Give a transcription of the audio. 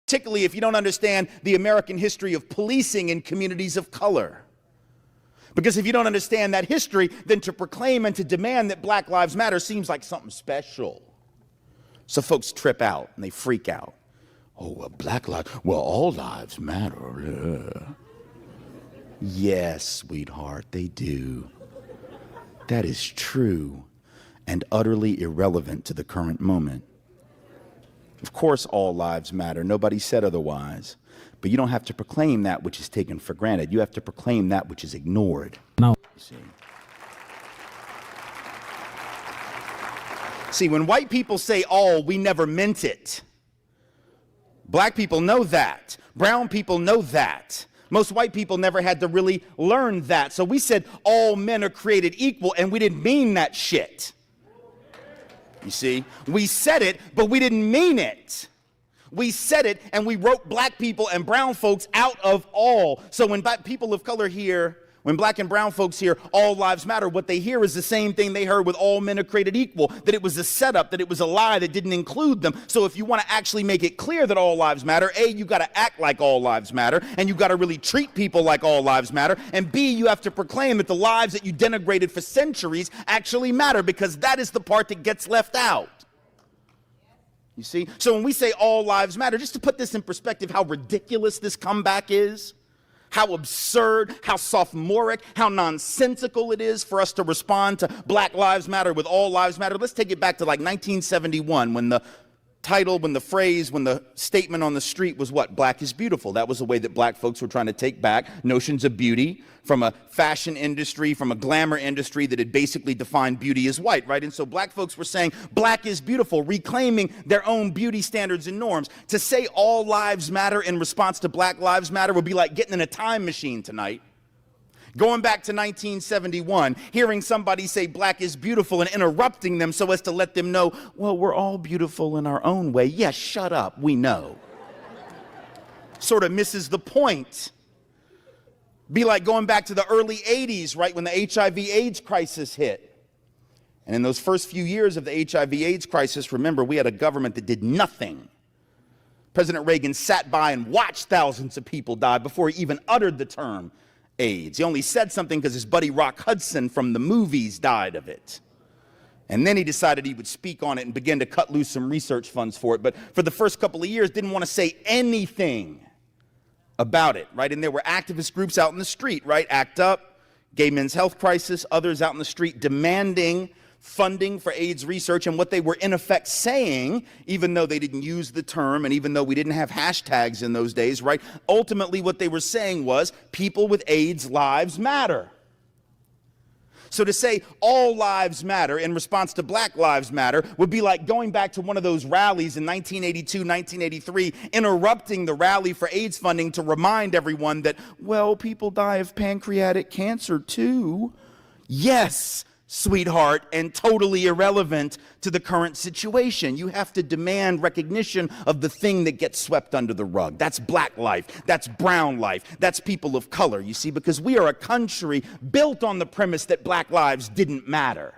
particularly if you don't understand the American history of policing in communities of color. Because if you don't understand that history, then to proclaim and to demand that Black Lives Matter seems like something special. So folks trip out and they freak out. Oh, well, Black lives, well, all lives matter. Yes, sweetheart, they do. That is true and utterly irrelevant to the current moment. Of course, all lives matter. Nobody said otherwise. But you don't have to proclaim that which is taken for granted. You have to proclaim that which is ignored. No. See, when white people say all, we never meant it. Black people know that. Brown people know that. Most white people never had to really learn that. So we said all men are created equal, and we didn't mean that shit. You see, we said it, but we didn't mean it. We said it, and we wrote black people and brown folks out of all. So when black people of color hear, when black and brown folks hear all lives matter, what they hear is the same thing they heard with all men are created equal, that it was a setup, that it was a lie that didn't include them. So if you want to actually make it clear that all lives matter, A, you got to act like all lives matter, and you got to really treat people like all lives matter, and B, you have to proclaim that the lives that you denigrated for centuries actually matter, because that is the part that gets left out. You see? So when we say all lives matter, just to put this in perspective, how ridiculous this comeback is, how absurd, how sophomoric, how nonsensical it is for us to respond to Black Lives Matter with all lives matter. Let's take it back to like 1971 when the title, when the phrase, when the statement on the street was what? Black is beautiful. That was the way that black folks were trying to take back notions of beauty from a fashion industry, from a glamour industry that had basically defined beauty as white, right? And so black folks were saying black is beautiful, reclaiming their own beauty standards and norms. To say all lives matter in response to Black Lives Matter would be like getting in a time machine tonight, going back to 1971, hearing somebody say black is beautiful and interrupting them so as to let them know, well, we're all beautiful in our own way. Yes, shut up, we know. Sort of misses the point. Be like going back to the early 80s, right, when the HIV/AIDS crisis hit. And in those first few years of the HIV/AIDS crisis, remember, we had a government that did nothing. President Reagan sat by and watched thousands of people die before he even uttered the term AIDS. He only said something because his buddy Rock Hudson from the movies died of it. And then he decided he would speak on it and begin to cut loose some research funds for it. But for the first couple of years, didn't want to say anything about it, right? And there were activist groups out in the street, right? ACT UP, Gay Men's Health Crisis, others out in the street demanding funding for AIDS research. And what they were in effect saying, even though they didn't use the term and even though we didn't have hashtags in those days, right? Ultimately what they were saying was people with AIDS lives matter. So to say all lives matter in response to Black Lives Matter would be like going back to one of those rallies in 1982, 1983, interrupting the rally for AIDS funding to remind everyone that, well, people die of pancreatic cancer too. Yes, sweetheart, and totally irrelevant to the current situation. You have to demand recognition of the thing that gets swept under the rug. That's black life, that's brown life, that's people of color, you see, because we are a country built on the premise that black lives didn't matter.